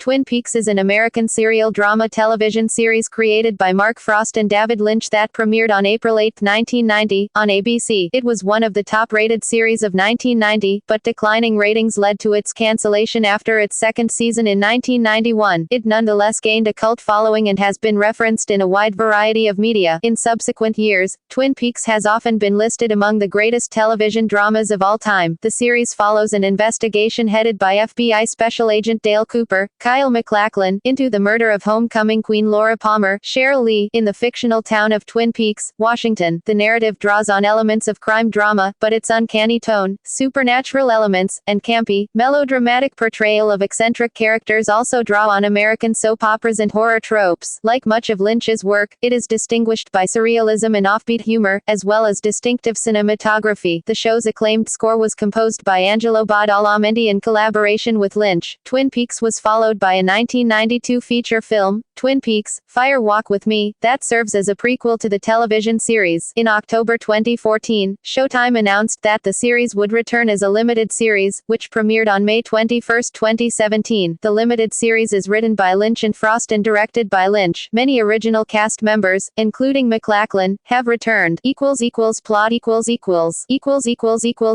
Twin Peaks is an American serial drama television series created by Mark Frost and David Lynch that premiered on April 8, 1990, on ABC. It was one of the top-rated series of 1990, but declining ratings led to its cancellation after its second season in 1991. It nonetheless gained a cult following and has been referenced in a wide variety of media. In subsequent years, Twin Peaks has often been listed among the greatest television dramas of all time. The series follows an investigation headed by FBI Special Agent Dale Cooper, Kyle MacLachlan, into the murder of homecoming Queen Laura Palmer, Cheryl Lee, in the fictional town of Twin Peaks, Washington. The narrative draws on elements of crime drama, but its uncanny tone, supernatural elements, and campy, melodramatic portrayal of eccentric characters also draw on American soap operas and horror tropes. Like much of Lynch's work, it is distinguished by surrealism and offbeat humor, as well as distinctive cinematography. The show's acclaimed score was composed by Angelo Badalamenti in collaboration with Lynch. Twin Peaks was followed by a 1992 feature film, Twin Peaks: Fire Walk with Me, that serves as a prequel to the television series. In October 2014, Showtime announced that the series would return as a limited series, which premiered on May 21, 2017. The limited series is written by Lynch and Frost and directed by Lynch. Many original cast members, including MacLachlan, have returned. Plot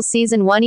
Season 1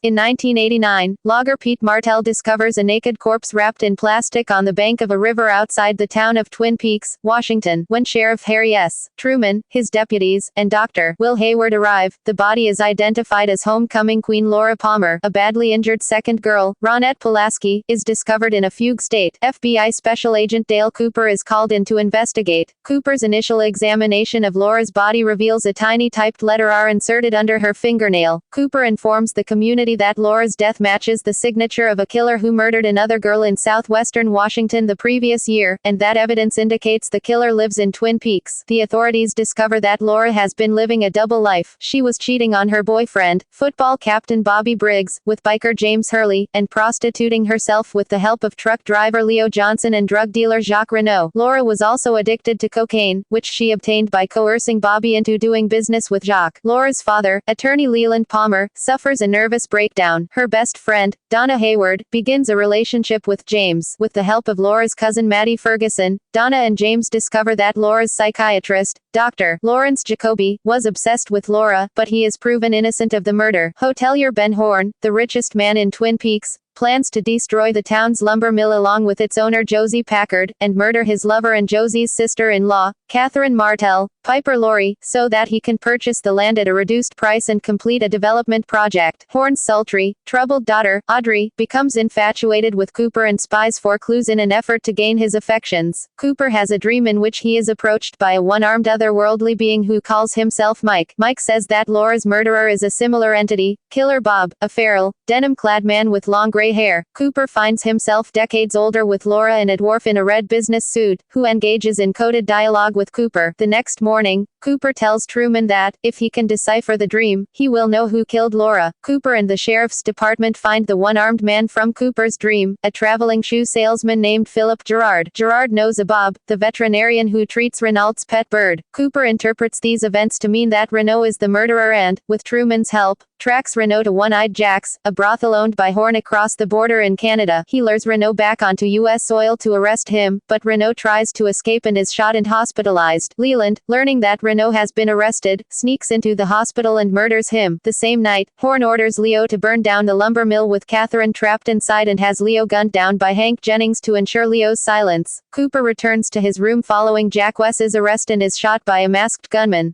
In 1989, logger Pete Martell discovers a naked corpse wrapped in plastic on the bank of a river outside the town of Twin Peaks, Washington. When Sheriff Harry S. Truman, his deputies, and Dr. Will Hayward arrive, the body is identified as homecoming Queen Laura Palmer. A badly injured second girl, Ronette Pulaski, is discovered in a fugue state. FBI Special Agent Dale Cooper is called in to investigate. Cooper's initial examination of Laura's body reveals a tiny typed letter R inserted under her fingernail. Cooper informs the community that Laura's death matches the signature of a killer who murdered another girl in southwestern Washington the previous year, and that evidence indicates the killer lives in Twin Peaks. The authorities discover that Laura has been living a double life. She was cheating on her boyfriend, football captain Bobby Briggs, with biker James Hurley, and prostituting herself with the help of truck driver Leo Johnson and drug dealer Jacques Renault. Laura was also addicted to cocaine, which she obtained by coercing Bobby into doing business with Jacques. Laura's father, attorney Leland Palmer, suffers a nervous breakdown. Her best friend, Donna Hayward, begins a relationship with James. With the help of Laura's cousin Maddie Ferguson, Donna and James discover that Laura's psychiatrist, Dr. Lawrence Jacoby, was obsessed with Laura, but he is proven innocent of the murder. Hotelier Ben Horn, the richest man in Twin Peaks, plans to destroy the town's lumber mill along with its owner Josie Packard, and murder his lover and Josie's sister-in-law, Catherine Martell, Piper Laurie, so that he can purchase the land at a reduced price and complete a development project. Horn's sultry, troubled daughter, Audrey, becomes infatuated with Cooper and spies for clues in an effort to gain his affections. Cooper has a dream in which he is approached by a one-armed otherworldly being who calls himself Mike. Mike says that Laura's murderer is a similar entity, Killer Bob, a feral, denim-clad man with long gray hair. Cooper finds himself decades older with Laura and a dwarf in a red business suit, who engages in coded dialogue with Cooper. The next morning, Cooper tells Truman that, if he can decipher the dream, he will know who killed Laura. Cooper and the sheriff's department find the one-armed man from Cooper's dream, a traveling shoe salesman named Philip Gerard. Gerard knows a Bob, the veterinarian who treats Renault's pet bird. Cooper interprets these events to mean that Renault is the murderer and, with Truman's help, tracks Renault to One-Eyed Jack's, a brothel owned by Horn across the border in Canada. He lures Renault back onto U.S. soil to arrest him, but Renault tries to escape and is shot and hospitalized. Leland, learning that Renault has been arrested, sneaks into the hospital and murders him. The same night, Horn orders Leo to burn down the lumber mill with Catherine trapped inside and has Leo gunned down by Hank Jennings to ensure Leo's silence. Cooper returns to his room following Jack Wes's arrest and is shot by a masked gunman.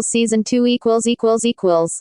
Season 2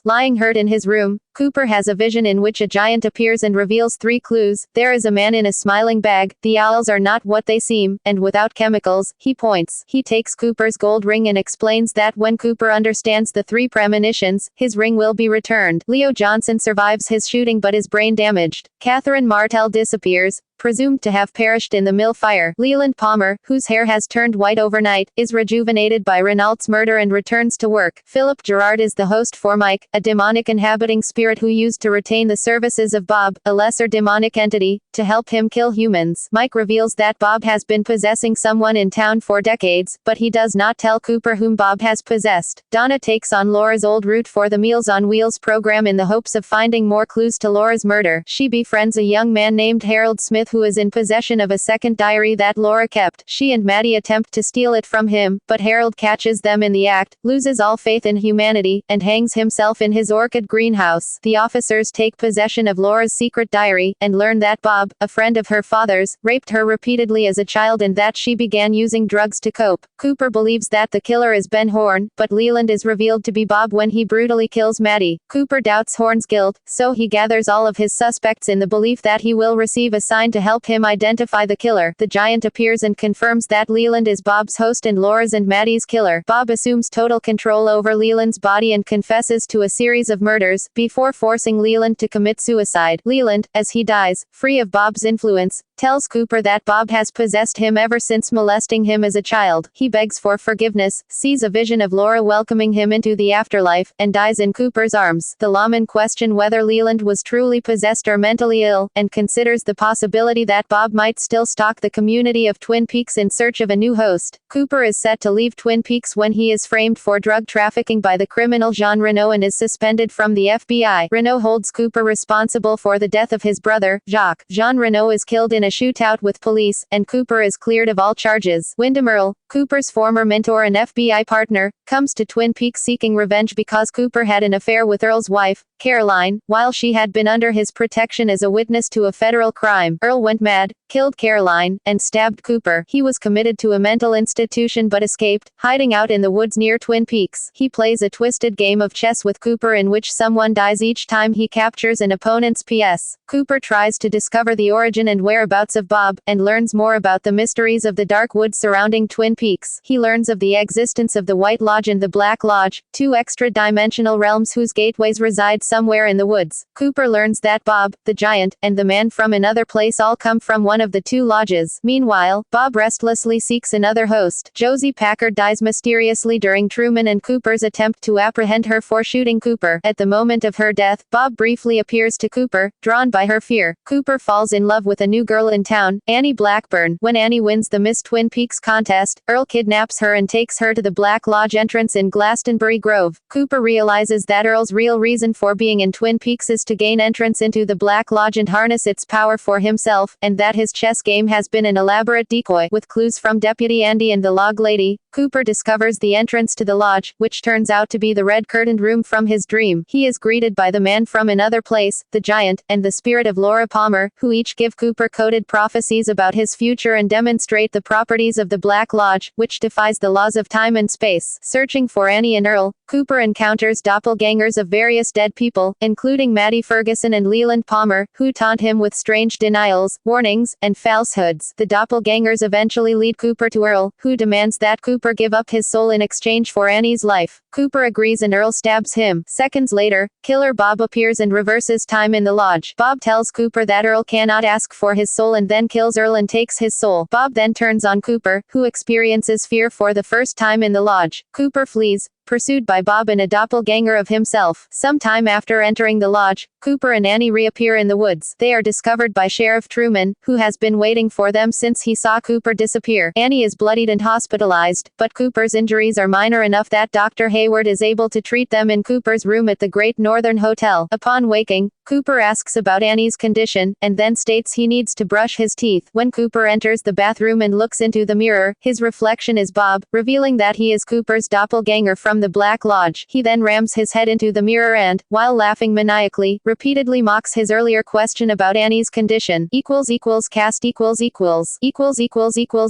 Lying hurt in his room, Cooper has a vision in which a giant appears and reveals 3 clues. There is a man in a smiling bag, the owls are not what they seem, and without chemicals, he points. He takes Cooper's gold ring and explains that when Cooper understands the 3 premonitions, his ring will be returned. Leo Johnson survives his shooting but is brain damaged. Catherine Martell disappears. presumed to have perished in the mill fire. Leland Palmer, whose hair has turned white overnight, is rejuvenated by Renault's murder and returns to work. Philip Gerard is the host for Mike, a demonic inhabiting spirit who used to retain the services of Bob, a lesser demonic entity, to help him kill humans. Mike reveals that Bob has been possessing someone in town for decades, but he does not tell Cooper whom Bob has possessed. Donna takes on Laura's old route for the Meals on Wheels program in the hopes of finding more clues to Laura's murder. She befriends a young man named Harold Smith who is in possession of a second diary that Laura kept. She and Maddie attempt to steal it from him, but Harold catches them in the act, loses all faith in humanity, and hangs himself in his orchid greenhouse. The officers take possession of Laura's secret diary, and learn that Bob, a friend of her father's, raped her repeatedly as a child and that she began using drugs to cope. Cooper believes that the killer is Ben Horn, but Leland is revealed to be Bob when he brutally kills Maddie. Cooper doubts Horn's guilt, so he gathers all of his suspects in the belief that he will receive a sign to help him identify the killer. The giant appears and confirms that Leland is Bob's host and Laura's and Maddie's killer. Bob assumes total control over Leland's body and confesses to a series of murders, before forcing Leland to commit suicide. Leland, as he dies, free of Bob's influence, tells Cooper that Bob has possessed him ever since molesting him as a child. He begs for forgiveness, sees a vision of Laura welcoming him into the afterlife, and dies in Cooper's arms. The lawmen question whether Leland was truly possessed or mentally ill, and considers the possibility that Bob might still stalk the community of Twin Peaks in search of a new host. Cooper is set to leave Twin Peaks when he is framed for drug trafficking by the criminal Jean Renault and is suspended from the FBI. Renault holds Cooper responsible for the death of his brother, Jacques. Jean Renault is killed in a shootout with police, and Cooper is cleared of all charges. Wyndham Earle, Cooper's former mentor and FBI partner, comes to Twin Peaks seeking revenge because Cooper had an affair with Earle's wife, Caroline, while she had been under his protection as a witness to a federal crime. Earle went mad, killed Caroline, and stabbed Cooper. He was committed to a mental institution but escaped, hiding out in the woods near Twin Peaks. He plays a twisted game of chess with Cooper in which someone dies each time he captures an opponent's PS. Cooper tries to discover the origin and whereabouts of Bob, and learns more about the mysteries of the dark woods surrounding Twin Peaks. He learns of the existence of the White Lodge and the Black Lodge, two extra-dimensional realms whose gateways reside somewhere in the woods. Cooper learns that Bob, the giant, and the man from another place all come from one of the two lodges. Meanwhile, Bob restlessly seeks another host. Josie Packard dies mysteriously during Truman and Cooper's attempt to apprehend her for shooting Cooper. At the moment of her death, Bob briefly appears to Cooper, drawn by her fear. Cooper falls in love with a new girl in town, Annie Blackburn. When Annie wins the Miss Twin Peaks contest, Earl kidnaps her and takes her to the Black Lodge entrance in Glastonbury Grove. Cooper realizes that Earl's real reason for being in Twin Peaks is to gain entrance into the Black Lodge and harness its power for himself, and that his chess game has been an elaborate decoy. With clues from Deputy Andy and the Log Lady, Cooper discovers the entrance to the lodge, which turns out to be the red-curtained room from his dream. He is greeted by the man from another place, the giant, and the spirit of Laura Palmer, who each give Cooper coded prophecies about his future and demonstrate the properties of the Black Lodge, which defies the laws of time and space. Searching for Annie and Earl, Cooper encounters doppelgangers of various dead people, including Maddie Ferguson and Leland Palmer, who taunt him with strange denials, warnings, and falsehoods. The doppelgangers eventually lead Cooper to Earl, who demands that Cooper give up his soul in exchange for Annie's life. Cooper agrees and Earl stabs him. Seconds later, Killer Bob appears and reverses time in the lodge. Bob tells Cooper that Earl cannot ask for his soul and then kills Earl and takes his soul. Bob then turns on Cooper, who experiences fear for the first time in the lodge. Cooper flees, pursued by Bob and a doppelganger of himself. Sometime after entering the lodge, Cooper and Annie reappear in the woods. They are discovered by Sheriff Truman, who has been waiting for them since he saw Cooper disappear. Annie is bloodied and hospitalized, but Cooper's injuries are minor enough that Dr. Hayward is able to treat them in Cooper's room at the Great Northern Hotel. Upon waking, Cooper asks about Annie's condition, and then states he needs to brush his teeth. When Cooper enters the bathroom and looks into the mirror, his reflection is Bob, revealing that he is Cooper's doppelganger from the Black Lodge. He then rams his head into the mirror and, while laughing maniacally, repeatedly mocks his earlier question about Annie's condition. Cast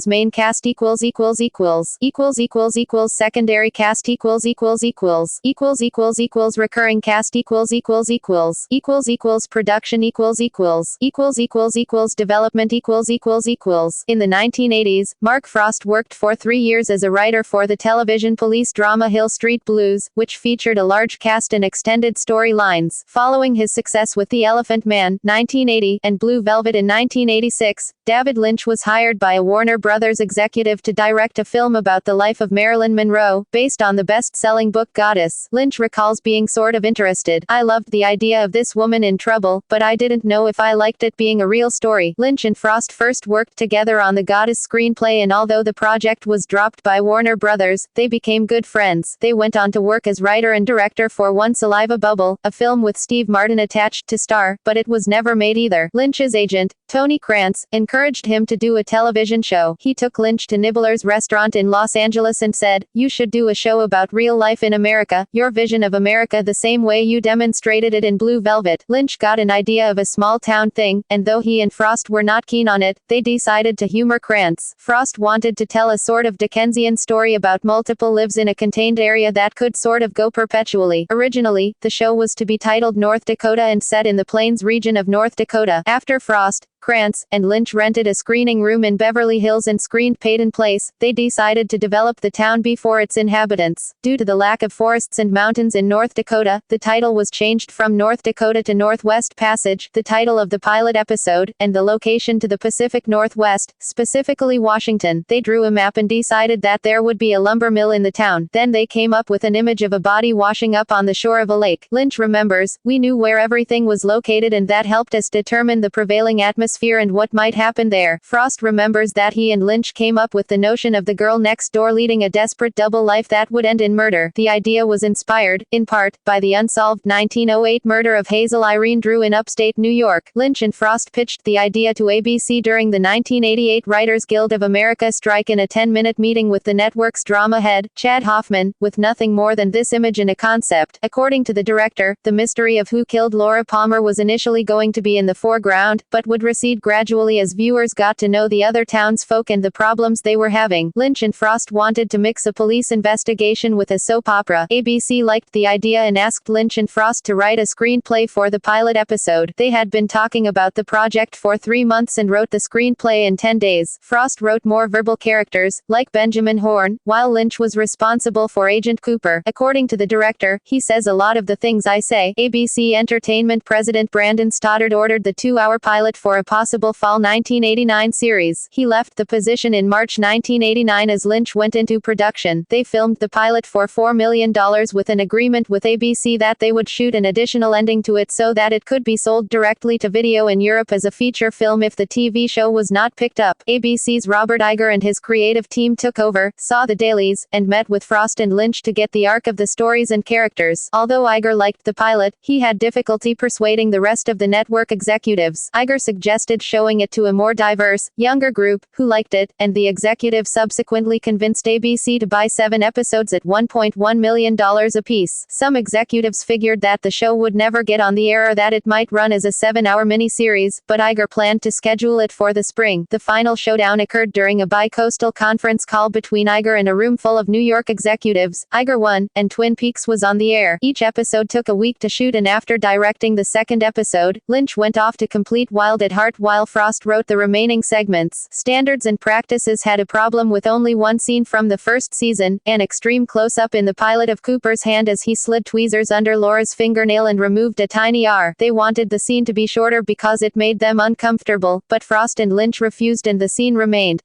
main cast secondary cast recurring cast production development In the 1980s, Mark Frost worked for 3 years as a writer for the television police drama Hill Street Blues, which featured a large cast and extended storylines. Following his his success with The Elephant Man, 1980, and Blue Velvet in 1986, David Lynch was hired by a Warner Brothers executive to direct a film about the life of Marilyn Monroe, based on the best-selling book Goddess. Lynch recalls being sort of interested. I loved the idea of this woman in trouble, but I didn't know if I liked it being a real story. Lynch and Frost first worked together on the Goddess screenplay, and although the project was dropped by Warner Brothers, they became good friends. They went on to work as writer and director for One Saliva Bubble, a film with Steve Martin attached to star, but it was never made either. Lynch's agent, Tony Krantz, encouraged him to do a television show. He took Lynch to Nibbler's restaurant in Los Angeles and said, "You should do a show about real life in America, your vision of America the same way you demonstrated it in Blue Velvet." Lynch got an idea of a small town thing, and though he and Frost were not keen on it, they decided to humor Krantz. Frost wanted to tell a sort of Dickensian story about multiple lives in a contained area that could sort of go perpetually. Originally, the show was to be titled North Dakota and set in the Plains region of North Dakota. After Frost, Krantz, and Lynch rented a screening room in Beverly Hills and screened Peyton Place, they decided to develop the town before its inhabitants. Due to the lack of forests and mountains in North Dakota, the title was changed from North Dakota to Northwest Passage, the title of the pilot episode, and the location to the Pacific Northwest, specifically Washington. They drew a map and decided that there would be a lumber mill in the town. Then they came up with an image of a body washing up on the shore of a lake. Lynch remembers, "We knew where everything was located, and that helped us determine the prevailing atmosphere and what might happen there." Frost remembers that he and Lynch came up with the notion of the girl next door leading a desperate double life that would end in murder. The idea was inspired, in part, by the unsolved 1908 murder of Hazel Irene Drew in upstate New York. Lynch and Frost pitched the idea to ABC during the 1988 Writers Guild of America strike in a 10-minute meeting with the network's drama head, Chad Hoffman, with nothing more than this image and a concept. According to the director, the mystery of who killed Laura Palmer was initially going to be in the foreground, but would recede gradually as viewers got to know the other townsfolk and the problems they were having. Lynch and Frost wanted to mix a police investigation with a soap opera. ABC liked the idea and asked Lynch and Frost to write a screenplay for the pilot episode. They had been talking about the project for 3 months and wrote the screenplay in 10 days. Frost wrote more verbal characters, like Benjamin Horne, while Lynch was responsible for Agent Cooper. According to the director, he says a lot of the things I say. ABC Entertainment president Brandon Stoddard ordered the 2-hour pilot for a possible fall 1989 series. He left the position in March 1989 as Lynch went into production. They filmed the pilot for $4 million with an agreement with ABC that they would shoot an additional ending to it so that it could be sold directly to video in Europe as a feature film if the TV show was not picked up. ABC's Robert Iger and his creative team took over, saw the dailies, and met with Frost and Lynch to get the arc of the stories and characters. Although Iger liked the pilot, he had difficulty persuading the rest of the network executives. Iger suggested showing it to a more diverse, younger group, who liked it, and the executive subsequently convinced ABC to buy 7 episodes at $1.1 million apiece. Some executives figured that the show would never get on the air or that it might run as a 7-hour miniseries, but Iger planned to schedule it for the spring. The final showdown occurred during a bi-coastal conference call between Iger and a room full of New York executives. Iger won, and Twin Peaks was on the air. Each episode took a week to shoot, and after directing the second episode, Lynch went off to complete Wild at Heart while Frost wrote the remaining segments. Standards and Practices had a problem with only one scene from the first season, an extreme close-up in the pilot of Cooper's hand as he slid tweezers under Laura's fingernail and removed a tiny R. They wanted the scene to be shorter because it made them uncomfortable, but Frost and Lynch refused and the scene remained.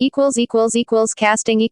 Casting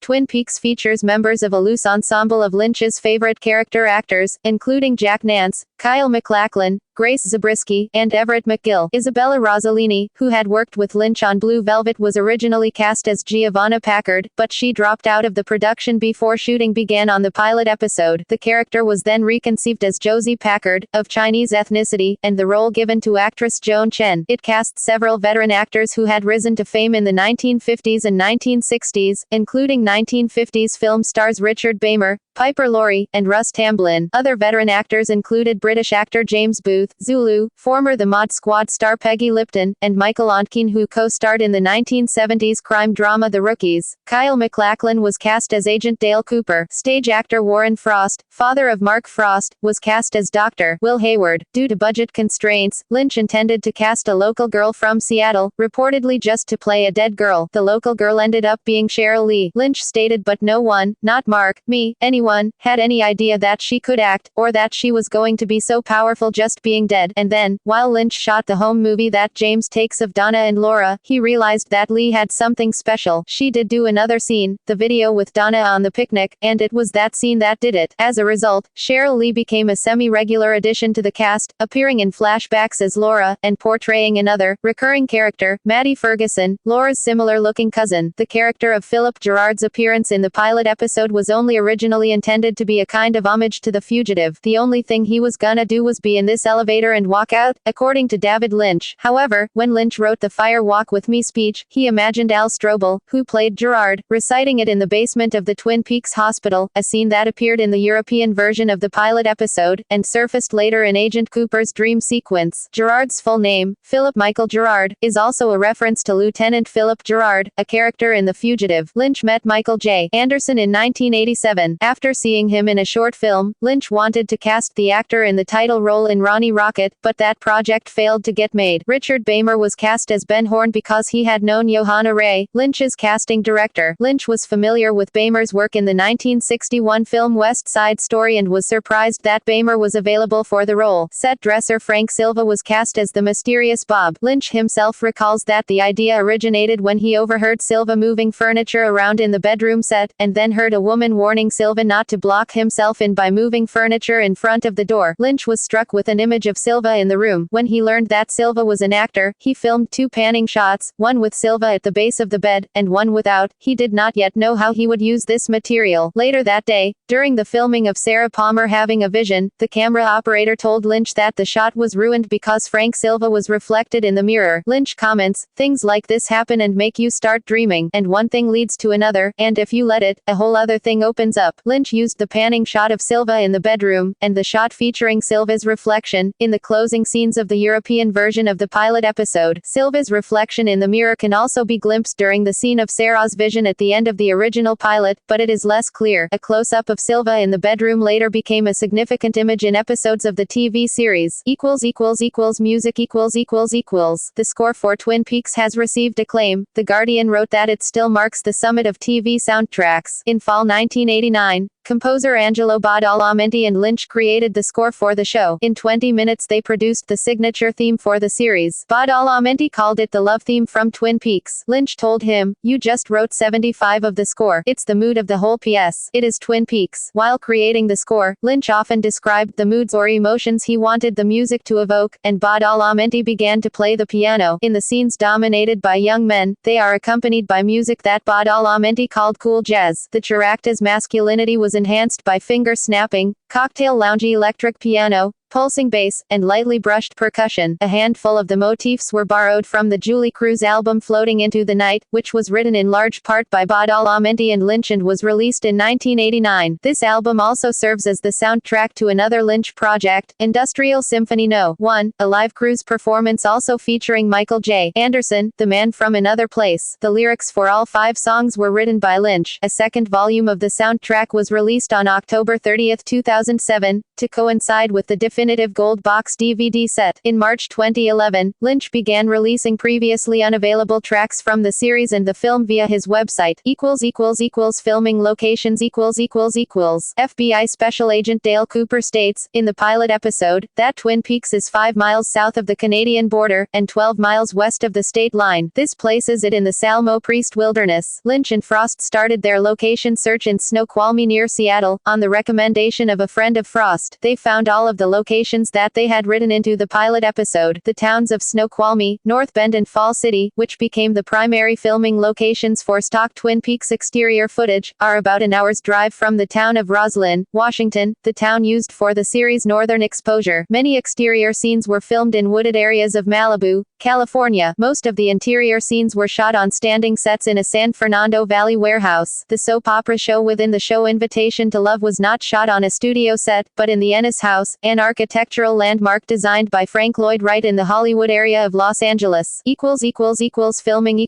Twin Peaks features members of a loose ensemble of Lynch's favorite character actors, including Jack Nance, Kyle MacLachlan, Grace Zabriskie, and Everett McGill. Isabella Rossellini, who had worked with Lynch on Blue Velvet, was originally cast as Giovanna Packard, but she dropped out of the production before shooting began on the pilot episode. The character was then reconceived as Josie Packard, of Chinese ethnicity, and the role given to actress Joan Chen. It cast several veteran actors who had risen to fame in the 1950s and 1960s, including 1950s film stars Richard Beymer, Piper Laurie, and Russ Tamblyn. Other veteran actors included British actor James Booth, Booth, Zulu, former The Mod Squad star Peggy Lipton, and Michael Ontkean, who co-starred in the 1970s crime drama The Rookies. Kyle MacLachlan was cast as Agent Dale Cooper. Stage actor Warren Frost, father of Mark Frost, was cast as Dr. Will Hayward. Due to budget constraints, Lynch intended to cast a local girl from Seattle, reportedly just to play a dead girl. The local girl ended up being Cheryl Lee. Lynch stated, but no one, not Mark, me, anyone, had any idea that she could act, or that she was going to be so powerful just being dead. And then, while Lynch shot the home movie that James takes of Donna and Laura, he realized that Lee had something special. She did do another scene, the video with Donna on the picnic, and it was that scene that did it. As a result, Cheryl Lee became a semi-regular addition to the cast, appearing in flashbacks as Laura, and portraying another, recurring character, Maddie Ferguson, Laura's similar-looking cousin. The character of Philip Gerard's appearance in the pilot episode was only originally intended to be a kind of homage to The Fugitive. The only thing he was gonna do was be in this elevator and walk out, according to David Lynch. However, when Lynch wrote the Fire Walk With Me speech, he imagined Al Strobel, who played Gerard, reciting it in the basement of the Twin Peaks hospital, a scene that appeared in the European version of the pilot episode, and surfaced later in Agent Cooper's dream sequence. Gerard's full name, Philip Michael Gerard, is also a reference to Lieutenant Philip Gerard, a character in The Fugitive. Lynch met Michael J. Anderson in 1987. After seeing him in a short film, Lynch wanted to cast the actor in the title role in Ronnie Rocket, but that project failed to get made. Richard Beymer was cast as Ben Horne because he had known Johanna Ray, Lynch's casting director. Lynch was familiar with Beymer's work in the 1961 film West Side Story and was surprised that Beymer was available for the role. Set dresser Frank Silva was cast as the mysterious Bob. Lynch himself recalls that the idea originated when he overheard Silva moving furniture around in the bedroom set, and then heard a woman warning Silva not to block himself in by moving furniture in front of the door. Lynch was struck with an image of Silva in the room. When he learned that Silva was an actor, he filmed 2 panning shots, one with Silva at the base of the bed, and one without. He did not yet know how he would use this material. Later that day, during the filming of Sarah Palmer having a vision, the camera operator told Lynch that the shot was ruined because Frank Silva was reflected in the mirror. Lynch comments, "Things like this happen and make you start dreaming, and one thing leads to another, and if you let it, a whole other thing opens up." Lynch used the panning shot of Silva in the bedroom, and the shot featuring Silva's reflection, in the closing scenes of the European version of the pilot episode. Silva's reflection in the mirror can also be glimpsed during the scene of Sarah's vision at the end of the original pilot, but it is less clear. A close-up of Silva in the bedroom later became a significant image in episodes of the TV series. Music. The score for Twin Peaks has received acclaim. The Guardian wrote that it still marks the summit of TV soundtracks. In fall 1989, composer Angelo Badalamenti and Lynch created the score for the show. In 20 minutes they produced the signature theme for the series. Badalamenti called it the love theme from Twin Peaks. Lynch told him, "You just wrote 75 of the score. It's the mood of the whole piece. It is Twin Peaks." While creating the score, Lynch often described the moods or emotions he wanted the music to evoke, and Badalamenti began to play the piano. In the scenes dominated by young men, they are accompanied by music that Badalamenti called cool jazz. The character's masculinity was enhanced by finger snapping, cocktail loungy electric piano, pulsing bass, and lightly brushed percussion. A handful of the motifs were borrowed from the Julie Cruz album Floating Into the Night, which was written in large part by Badalamenti and Lynch and was released in 1989. This album also serves as the soundtrack to another Lynch project, Industrial Symphony No. 1, a live cruise performance also featuring Michael J. Anderson, the man from Another Place. The lyrics for all 5 songs were written by Lynch. A second volume of the soundtrack was released on October 30, 2007, to coincide with the definitive gold box DVD set. In March 2011, Lynch began releasing previously unavailable tracks from the series and the film via his website. Filming locations. FBI Special Agent Dale Cooper states, in the pilot episode, that Twin Peaks is 5 miles south of the Canadian border, and 12 miles west of the state line. This places it in the Salmo Priest Wilderness. Lynch and Frost started their location search in Snoqualmie near Seattle, on the recommendation of a friend of Frost. They found all of the locations that they had written into the pilot episode. The towns of Snoqualmie, North Bend and Fall City, which became the primary filming locations for stock Twin Peaks exterior footage, are about an hour's drive from the town of Roslyn, Washington, the town used for the series' northern exposure. Many exterior scenes were filmed in wooded areas of Malibu, California. Most of the interior scenes were shot on standing sets in a San Fernando Valley warehouse. The soap opera show within the show Invitation to Love was not shot on a studio set, but in the Ennis House, an architectural landmark designed by Frank Lloyd Wright in the Hollywood area of Los Angeles. Filming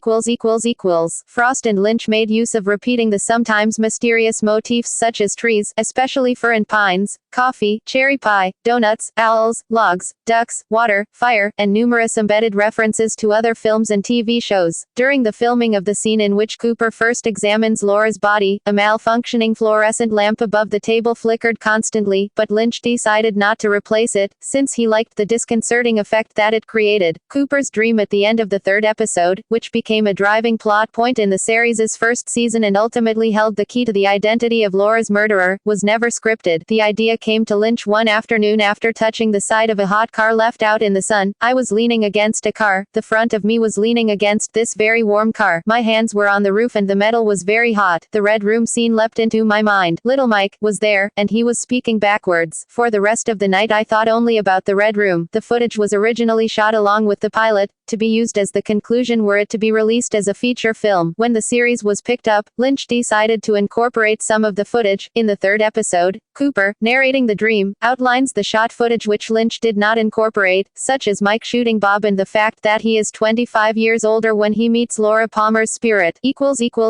Frost and Lynch made use of repeating the sometimes mysterious motifs such as trees, especially fir and pines, coffee, cherry pie, donuts, owls, logs, ducks, water, fire, and numerous embedded references to other films and TV shows. During the filming of the scene in which Cooper first examines Laura's body, a malfunctioning fluorescent lamp above the table flickered constantly, but Lynch decided not to replace it, since he liked the disconcerting effect that it created. Cooper's dream at the end of the third episode, which became a driving plot point in the series' first season and ultimately held the key to the identity of Laura's murderer, was never scripted. The idea came to Lynch one afternoon after touching the side of a hot car left out in the sun. I was leaning against a car, the front of me was leaning against this very warm car. My hands were on the roof and the metal was very hot. The red room scene leapt into my mind. Little Mike was there, and he was speaking backwards. For the rest of the night I thought only about the red room. The footage was originally shot along with the pilot, to be used as the conclusion were it to be released as a feature film. When the series was picked up, Lynch decided to incorporate some of the footage. In the third episode, Cooper, narrating the dream, outlines the shot footage which Lynch did not incorporate, such as Mike shooting Bob and the fact that he is 25 years older when he meets Laura Palmer's spirit.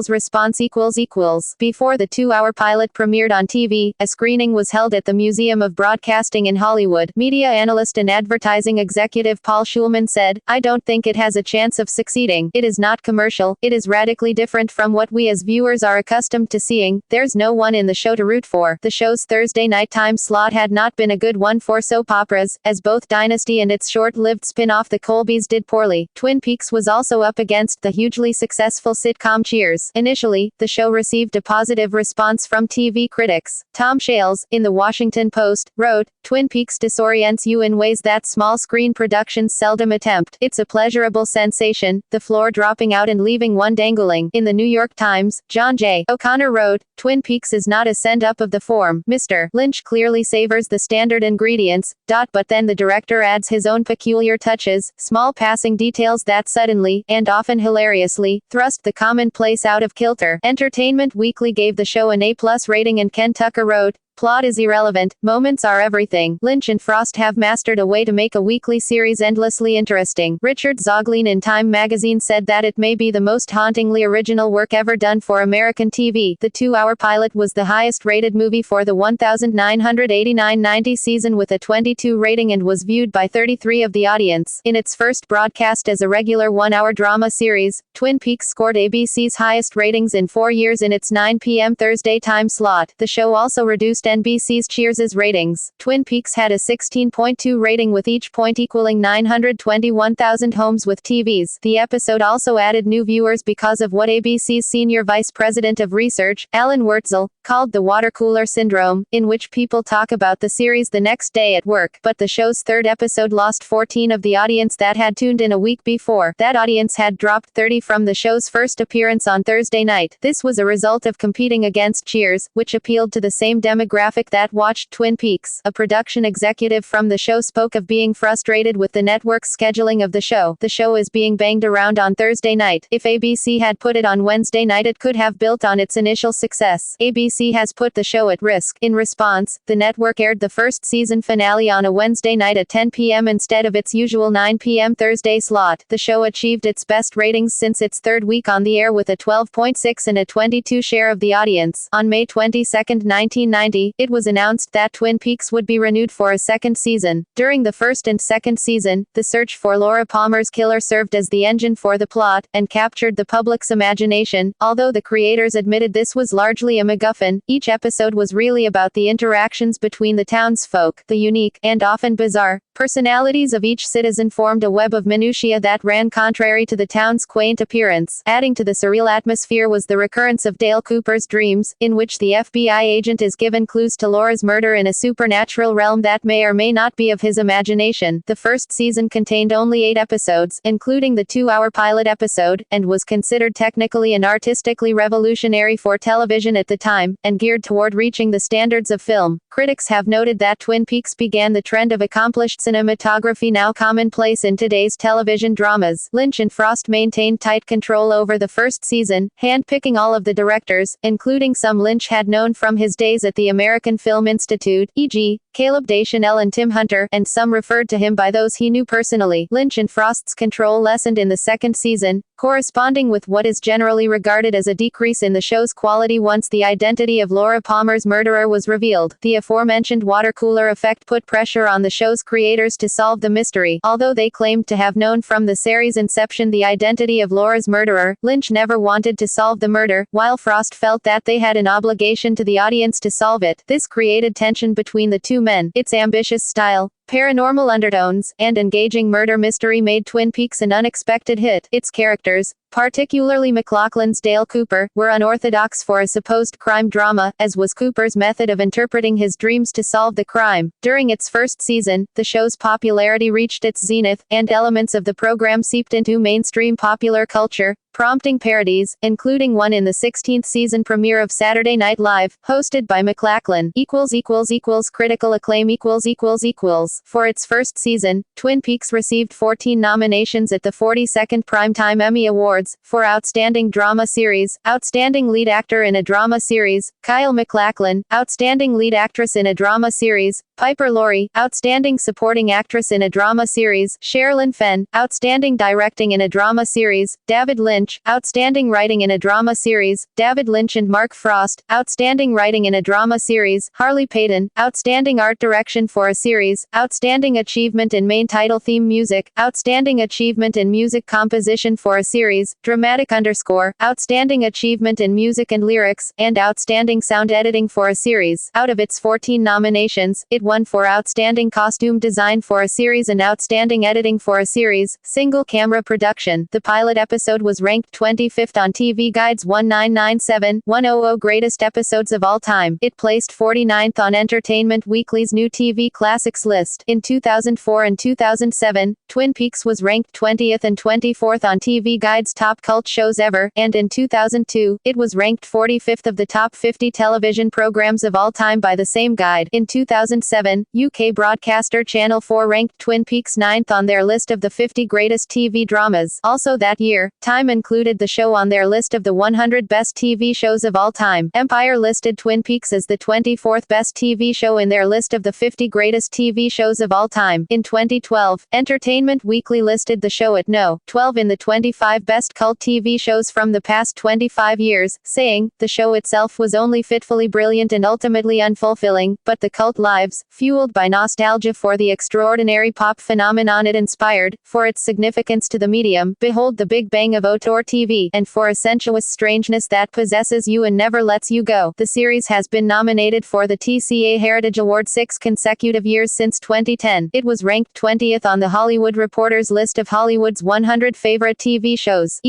Response. Before the 2-hour pilot premiered on TV, a screening was held at the Museum of Broadcasting in Hollywood. Media analyst and advertising executive Paul Schulman said, "I don't think it has a chance of succeeding. It is not commercial. It is radically different from what we as viewers are accustomed to seeing. There's no one in the show to root for." The show's Thursday nighttime slot had not been a good one for soap operas, as both Dynasty and its short-lived spin-off The Colbys did poorly. Twin Peaks was also up against the hugely successful sitcom Cheers. Initially, the show received a positive response from TV critics. Tom Shales, in The Washington Post, wrote, "Twin Peaks disorients you in ways that small-screen productions seldom attempt. It's a pleasurable sensation, the floor dropping out and leaving one dangling." In the New York Times, John J. O'Connor wrote, "Twin Peaks is not a send-up of the form. Mr. Lynch clearly savors the standard ingredients, but then the director adds his own peculiar touches, small passing details that suddenly, and often hilariously, thrust the commonplace out of kilter." Entertainment Weekly gave the show an A+ rating and Ken Tucker wrote, "Plot is irrelevant, moments are everything." Lynch and Frost have mastered a way to make a weekly series endlessly interesting. Richard Zoglin in Time magazine said that it may be the most hauntingly original work ever done for American TV. The 2-hour pilot was the highest-rated movie for the 1989-90 season with a 22 rating and was viewed by 33% of the audience. In its first broadcast as a regular 1-hour drama series, Twin Peaks scored ABC's highest ratings in 4 years in its 9 p.m. Thursday time slot. The show also reduced NBC's Cheers' ratings. Twin Peaks had a 16.2 rating with each point equaling 921,000 homes with TVs. The episode also added new viewers because of what ABC's senior vice president of research, Alan Wurtzel, called the water cooler syndrome, in which people talk about the series the next day at work. But the show's third episode lost 14% of the audience that had tuned in a week before. That audience had dropped 30% from the show's first appearance on Thursday night. This was a result of competing against Cheers, which appealed to the same demographic that watched Twin Peaks. A production executive from the show spoke of being frustrated with the network's scheduling of the show. "The show is being banged around on Thursday night. If ABC had put it on Wednesday night it could have built on its initial success. ABC has put the show at risk." In response, the network aired the first season finale on a Wednesday night at 10 p.m. instead of its usual 9 p.m. Thursday slot. The show achieved its best ratings since its third week on the air with a 12.6 and a 22% share of the audience. On May 22, 1990, it was announced that Twin Peaks would be renewed for a second season. During the first and second season, the search for Laura Palmer's killer served as the engine for the plot, and captured the public's imagination. Although the creators admitted this was largely a MacGuffin, each episode was really about the interactions between the townsfolk. The unique, and often bizarre, personalities of each citizen formed a web of minutiae that ran contrary to the town's quaint appearance. Adding to the surreal atmosphere was the recurrence of Dale Cooper's dreams, in which the FBI agent is given clues to Laura's murder in a supernatural realm that may or may not be of his imagination. The first season contained only 8 episodes, including the 2-hour pilot episode, and was considered technically and artistically revolutionary for television at the time, and geared toward reaching the standards of film. Critics have noted that Twin Peaks began the trend of accomplished cinematography now commonplace in today's television dramas. Lynch and Frost maintained tight control over the first season, handpicking all of the directors, including some Lynch had known from his days at the American Film Institute, e.g., Caleb Deschanel and Tim Hunter, and some referred to him by those he knew personally. Lynch and Frost's control lessened in the second season, corresponding with what is generally regarded as a decrease in the show's quality once the identity of Laura Palmer's murderer was revealed. The aforementioned water cooler effect put pressure on the show's creators to solve the mystery. Although they claimed to have known from the series' inception the identity of Laura's murderer, Lynch never wanted to solve the murder, while Frost felt that they had an obligation to the audience to solve it. This created tension between the two men. Its ambitious style, paranormal undertones, and engaging murder mystery made Twin Peaks an unexpected hit. Its characters, particularly MacLachlan's Dale Cooper, were unorthodox for a supposed crime drama, as was Cooper's method of interpreting his dreams to solve the crime. During its first season, the show's popularity reached its zenith, and elements of the program seeped into mainstream popular culture, prompting parodies, including one in the 16th season premiere of Saturday Night Live, hosted by MacLachlan. Critical acclaim. For its first season, Twin Peaks received 14 nominations at the 42nd Primetime Emmy Awards, for Outstanding Drama Series, Outstanding Lead Actor in a Drama Series, Kyle MacLachlan, Outstanding Lead Actress in a Drama Series, Piper Laurie, Outstanding Supporting Actress in a Drama Series, Sherilyn Fenn, Outstanding Directing in a Drama Series, David Lynch, Outstanding Writing in a Drama Series, David Lynch and Mark Frost, Outstanding Writing in a Drama Series, Harley Payton, Outstanding Art Direction for a Series, Outstanding Achievement in Main Title Theme Music, Outstanding Achievement in Music Composition for a Series, Dramatic Underscore, Outstanding Achievement in Music and Lyrics, and Outstanding Sound Editing for a Series. Out of its 14 nominations, it won for Outstanding Costume Design for a Series and Outstanding Editing for a Series, Single Camera Production. The pilot episode was ranked 25th on TV Guide's 1997-100 Greatest Episodes of All Time. It placed 49th on Entertainment Weekly's New TV Classics list. In 2004 and 2007, Twin Peaks was ranked 20th and 24th on TV Guide's Top Cult Shows Ever, and in 2002, it was ranked 45th of the top 50 television programs of all time by the same guide. In 2007, UK broadcaster Channel 4 ranked Twin Peaks 9th on their list of the 50 greatest TV dramas. Also that year, Time included the show on their list of the 100 best TV shows of all time. Empire listed Twin Peaks as the 24th best TV show in their list of the 50 greatest TV shows of all time. In 2012, Entertainment Weekly listed the show at No. 12 in the 25 best cult TV shows from the past 25 years, saying, the show itself was only fitfully brilliant and ultimately unfulfilling, but the cult lives, fueled by nostalgia for the extraordinary pop phenomenon it inspired, for its significance to the medium, behold the Big Bang of outdoor TV, and for a sensuous strangeness that possesses you and never lets you go. The series has been nominated for the TCA Heritage Award 6 consecutive years since 2010. It was ranked 20th on the Hollywood Reporter's list of Hollywood's 100 favorite TV shows.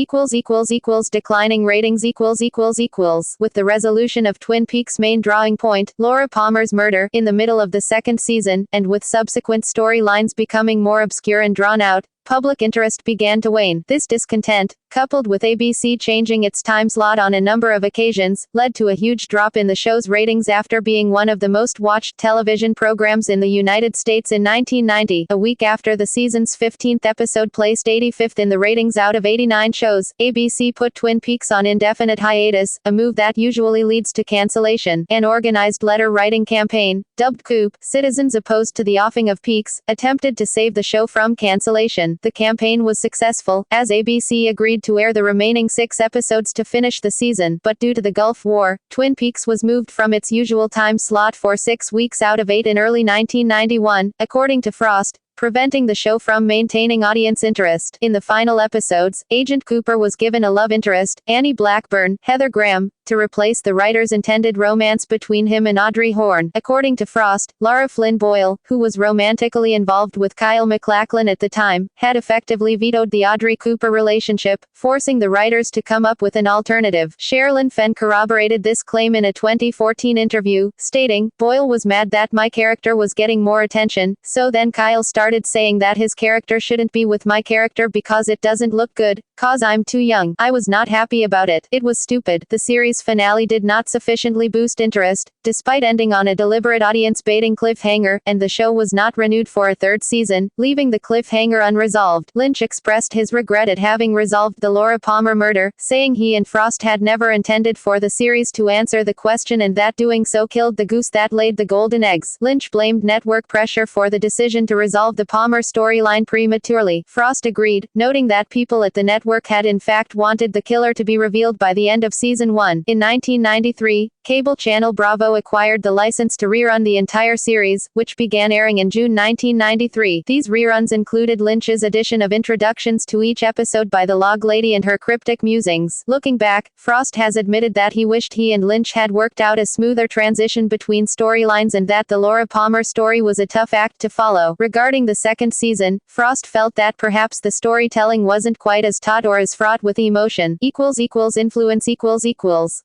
Declining ratings. With the resolution of Twin Peaks' main drawing point, Laura Palmer's murder, in the middle of the second season, and with subsequent storylines becoming more obscure and drawn out, public interest began to wane. This discontent, coupled with ABC changing its time slot on a number of occasions, led to a huge drop in the show's ratings after being one of the most watched television programs in the United States in 1990. A week after the season's 15th episode placed 85th in the ratings out of 89 shows, ABC put Twin Peaks on indefinite hiatus, a move that usually leads to cancellation. An organized letter-writing campaign, dubbed Coup, citizens opposed to the offing of Peaks, attempted to save the show from cancellation. The campaign was successful, as ABC agreed to air the remaining 6 episodes to finish the season, but due to the Gulf War, Twin Peaks was moved from its usual time slot for 6 weeks out of 8 in early 1991, according to Frost, preventing the show from maintaining audience interest. In the final episodes, Agent Cooper was given a love interest, Annie Blackburn, Heather Graham, to replace the writer's intended romance between him and Audrey Horne. According to Frost, Lara Flynn Boyle, who was romantically involved with Kyle MacLachlan at the time, had effectively vetoed the Audrey Cooper relationship, forcing the writers to come up with an alternative. Sherilyn Fenn corroborated this claim in a 2014 interview, stating, Boyle was mad that my character was getting more attention, so then Kyle started saying that his character shouldn't be with my character because it doesn't look good, cause I'm too young. I was not happy about it. It was stupid. The series series finale did not sufficiently boost interest, despite ending on a deliberate audience-baiting cliffhanger, and the show was not renewed for a third season, leaving the cliffhanger unresolved. Lynch expressed his regret at having resolved the Laura Palmer murder, saying he and Frost had never intended for the series to answer the question and that doing so killed the goose that laid the golden eggs. Lynch blamed network pressure for the decision to resolve the Palmer storyline prematurely. Frost agreed, noting that people at the network had in fact wanted the killer to be revealed by the end of season 1. In 1993, cable channel Bravo acquired the license to rerun the entire series, which began airing in June 1993. These reruns included Lynch's addition of introductions to each episode by the Log Lady and her cryptic musings. Looking back, Frost has admitted that he wished he and Lynch had worked out a smoother transition between storylines and that the Laura Palmer story was a tough act to follow. Regarding the second season, Frost felt that perhaps the storytelling wasn't quite as taut or as fraught with emotion. Influence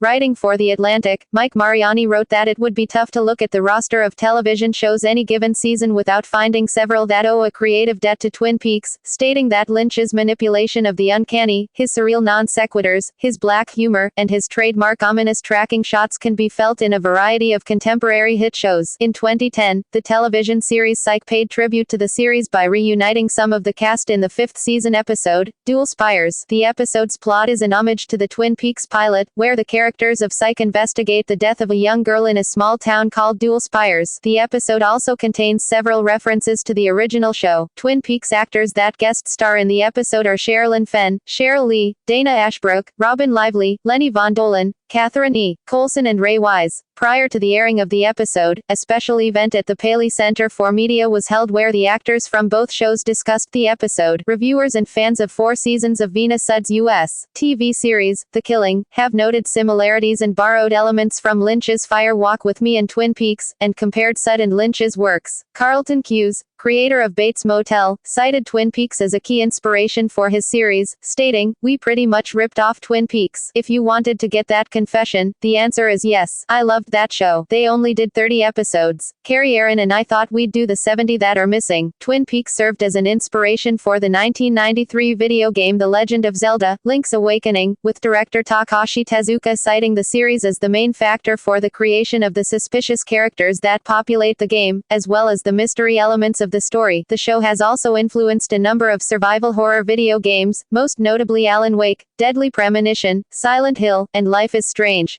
Writing for The Atlantic, Mike Mariani wrote that it would be tough to look at the roster of television shows any given season without finding several that owe a creative debt to Twin Peaks, stating that Lynch's manipulation of the uncanny, his surreal non-sequiturs, his black humor, and his trademark ominous tracking shots can be felt in a variety of contemporary hit shows. In 2010, the television series Psych paid tribute to the series by reuniting some of the cast in the fifth season episode, Dual Spires. The episode's plot is an homage to the Twin Peaks pilot, where the characters of Psych investigate the death of a young girl in a small town called Dual Spires. The episode also contains several references to the original show. Twin Peaks actors that guest star in the episode are Sherilyn Fenn, Cheryl Lee, Dana Ashbrook, Robin Lively, Lenny Von Dolan, Catherine E. Coulson and Ray Wise. Prior to the airing of the episode, a special event at the Paley Center for Media was held where the actors from both shows discussed the episode. Reviewers and fans of 4 seasons of Vina Sudd's U.S. TV series, The Killing, have noted similarities and borrowed elements from Lynch's Fire Walk with Me and Twin Peaks, and compared Sudd and Lynch's works. Carlton Cuse, creator of Bates Motel, cited Twin Peaks as a key inspiration for his series, stating, "We pretty much ripped off Twin Peaks. If you wanted to get that confession, the answer is yes. I loved that show. They only did 30 episodes. Carrie Aaron and I thought we'd do the 70 that are missing." Twin Peaks served as an inspiration for the 1993 video game The Legend of Zelda, Link's Awakening, with director Takashi Tezuka citing the series as the main factor for the creation of the suspicious characters that populate the game, as well as the mystery elements of the story. The show has also influenced a number of survival horror video games, most notably Alan Wake, Deadly Premonition, Silent Hill, and Life is Strange.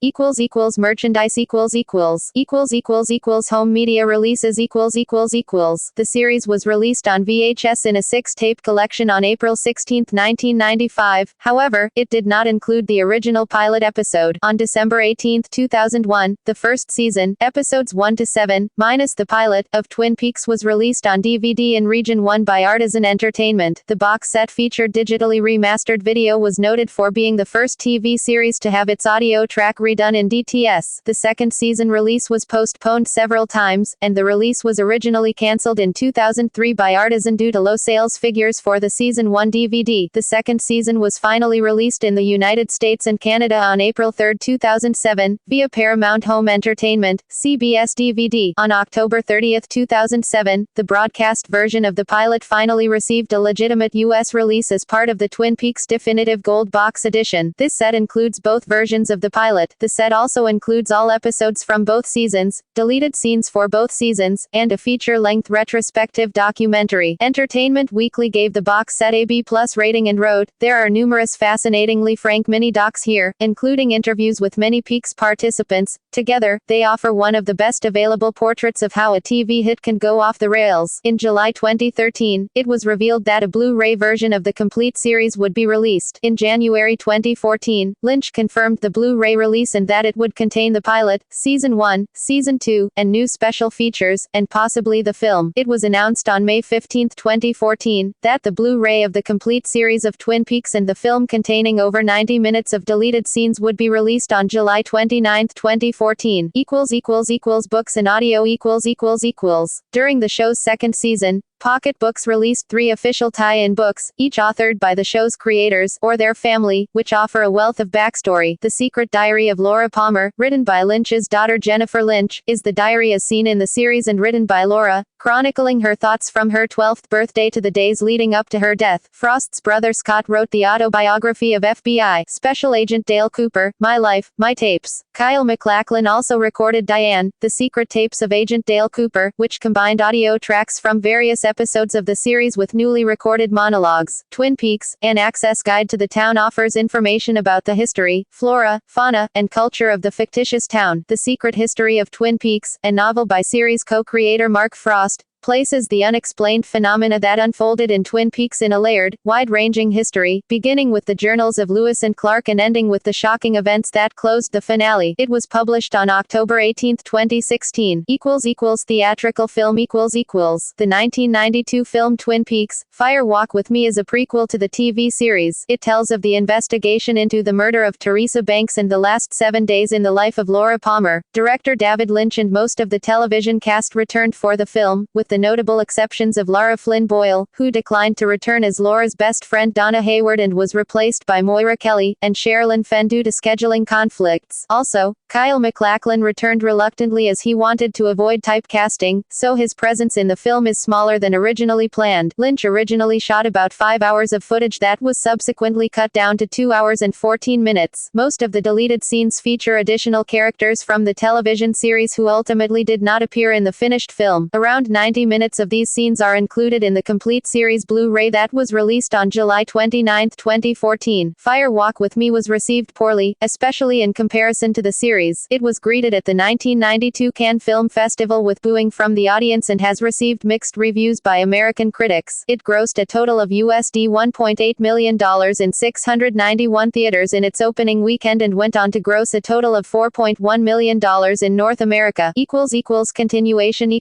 Merchandise home media releases The series was released on VHS in a 6-tape collection on April 16, 1995. However, it did not include the original pilot episode. On December 18, 2001, the first season, episodes 1 to 7, minus the pilot, of Twin Peaks was released on DVD in Region 1 by Artisan Entertainment. The box set featured digitally remastered video was noted for being the first TV series to have its audio track redone in DTS. The second season release was postponed several times, and the release was originally cancelled in 2003 by Artisan due to low sales figures for the season 1 DVD. The second season was finally released in the United States and Canada on April 3, 2007, via Paramount Home Entertainment, CBS DVD. On October 30, 2007, the broadcast version of the pilot finally received a legitimate U.S. release as part of the Twin Peaks Definitive Gold Box Edition. This set includes both versions of the pilot. The set also includes all episodes from both seasons, deleted scenes for both seasons, and a feature-length retrospective documentary. Entertainment Weekly gave the box set a B+ rating and wrote, "There are numerous fascinatingly frank mini-docs here, including interviews with many Peaks participants. Together, they offer one of the best available portraits of how a TV hit can go off the rails." In July 2013, it was revealed that a Blu-ray version of the complete series would be released. In January 2014, Lynch confirmed the Blu-ray release and that it would contain the pilot, Season 1, Season 2, and new special features, and possibly the film. It was announced on May 15, 2014, that the Blu-ray of the complete series of Twin Peaks and the film containing over 90 minutes of deleted scenes would be released on July 29, 2014. Books and audio During the show's second season, Pocket Books released 3 official tie-in books, each authored by the show's creators, or their family, which offer a wealth of backstory. The Secret Diary of Laura Palmer, written by Lynch's daughter Jennifer Lynch, is the diary as seen in the series and written by Laura, chronicling her thoughts from her 12th birthday to the days leading up to her death. Frost's brother Scott wrote the autobiography of FBI Special Agent Dale Cooper, My Life, My Tapes. Kyle MacLachlan also recorded Diane, The Secret Tapes of Agent Dale Cooper, which combined audio tracks from various episodes of the series with newly recorded monologues. Twin Peaks, an access guide to the town, offers information about the history, flora, fauna, and culture of the fictitious town. The Secret History of Twin Peaks, a novel by series co-creator Mark Frost, places the unexplained phenomena that unfolded in Twin Peaks in a layered, wide-ranging history, beginning with the journals of Lewis and Clark and ending with the shocking events that closed the finale. It was published on October 18, 2016. Theatrical film The 1992 film Twin Peaks, Fire Walk With Me is a prequel to the TV series. It tells of the investigation into the murder of Teresa Banks and the last 7 days in the life of Laura Palmer. Director David Lynch and most of the television cast returned for the film, with the notable exceptions of Lara Flynn Boyle, who declined to return as Laura's best friend Donna Hayward and was replaced by Moira Kelly, and Sherilyn Fenn due to scheduling conflicts. Also, Kyle MacLachlan returned reluctantly as he wanted to avoid typecasting, so his presence in the film is smaller than originally planned. Lynch originally shot about 5 hours of footage that was subsequently cut down to 2 hours and 14 minutes. Most of the deleted scenes feature additional characters from the television series who ultimately did not appear in the finished film. Around 90 minutes of these scenes are included in the complete series Blu-ray that was released on July 29, 2014. Fire Walk With Me was received poorly, especially in comparison to the series. It was greeted at the 1992 Cannes Film Festival with booing from the audience and has received mixed reviews by American critics. It grossed a total of $1.8 million in 691 theaters in its opening weekend and went on to gross a total of $4.1 million in North America. Continuation.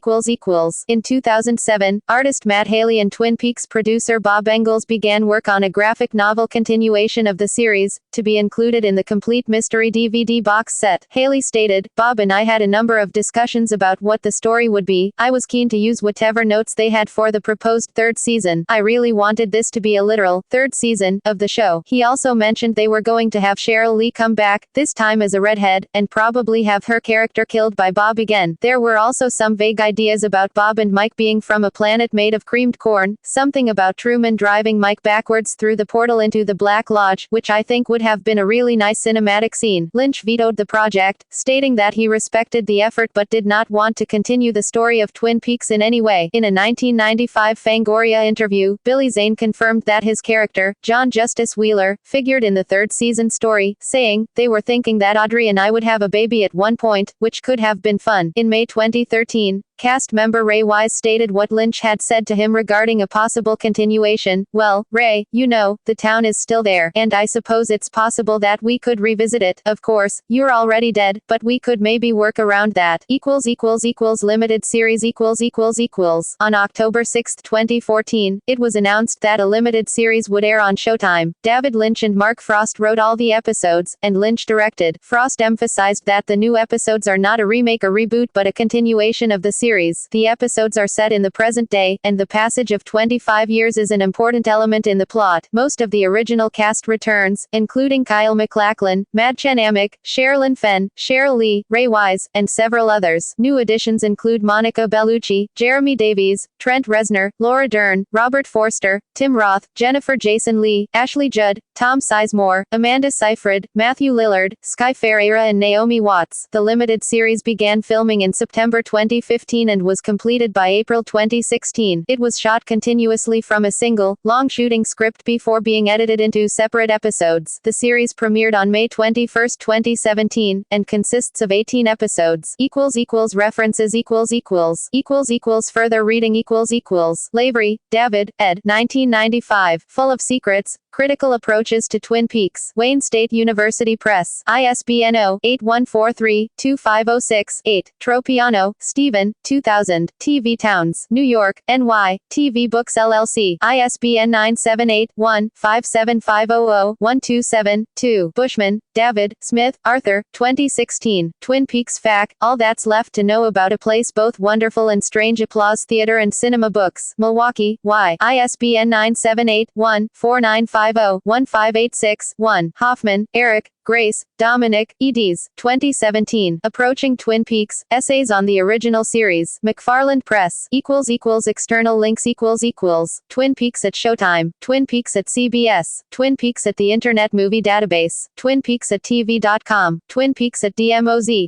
In 2007, artist Matt Haley and Twin Peaks producer Bob Engels began work on a graphic novel continuation of the series, to be included in the complete mystery DVD box set. Haley stated, "Bob and I had a number of discussions about what the story would be. I was keen to use whatever notes they had for the proposed 3rd season. I really wanted this to be a literal 3rd season of the show." He also mentioned they were going to have Cheryl Lee come back, this time as a redhead, and probably have her character killed by Bob again. There were also some vague ideas about Bob and Mike being from a planet made of creamed corn, something about Truman driving Mike backwards through the portal into the Black Lodge, which I think would have been a really nice cinematic scene. Lynch vetoed the project, stating that he respected the effort but did not want to continue the story of Twin Peaks in any way. In a 1995 Fangoria interview, Billy Zane confirmed that his character, John Justice Wheeler, figured in the 3rd season story, saying, "They were thinking that Audrey and I would have a baby at one point, which could have been fun." In May 2013, cast member Ray Wise stated what Lynch had said to him regarding a possible continuation. "Well, Ray, you know, the town is still there, and I suppose it's possible that we could revisit it. Of course, you're already dead, but we could maybe work around that." Limited series. On October 6, 2014, it was announced that a limited series would air on Showtime. David Lynch and Mark Frost wrote all the episodes, and Lynch directed. Frost emphasized that the new episodes are not a remake or reboot but a continuation of the series. The episodes are set in the present day, and the passage of 25 years is an important element in the plot. Most of the original cast returns, including Kyle MacLachlan, Madchen Amick, Sherilyn Fenn, Cheryl Lee, Ray Wise, and several others. New additions include Monica Bellucci, Jeremy Davies, Trent Reznor, Laura Dern, Robert Forster, Tim Roth, Jennifer Jason Leigh, Ashley Judd, Tom Sizemore, Amanda Seyfried, Matthew Lillard, Sky Ferreira and Naomi Watts. The limited series began filming in September 2015 and was completed by April 2016. It was shot continuously from a single, long shooting script before being edited into separate episodes. The series premiered on May 21, 2017, and consists of 18 episodes. References. Further reading. Lavery, David, ed. 1995. Full of Secrets, Critical Approaches to Twin Peaks. Wayne State University Press. ISBN 0-8143-2506-8. Tropiano, Stephen, 2000. TV Towns, New York, NY. TV Books LLC. ISBN 978-1-57500-127-2. Bushman, David, Smith, Arthur, 2016. Twin Peaks FAQ, All That's Left to Know About a Place Both Wonderful and Strange. Applause Theater and Cinema Books. Milwaukee, Y. ISBN 978-1-4950-1586-1. Hoffman, Eric, Grace, Dominic, eds. 2017. Approaching Twin Peaks, Essays on the Original Series. McFarland Press. External links Twin Peaks at Showtime. Twin Peaks at CBS. Twin Peaks at the Internet Movie Database. Twin Peaks at TV.com. Twin Peaks at DMOZ.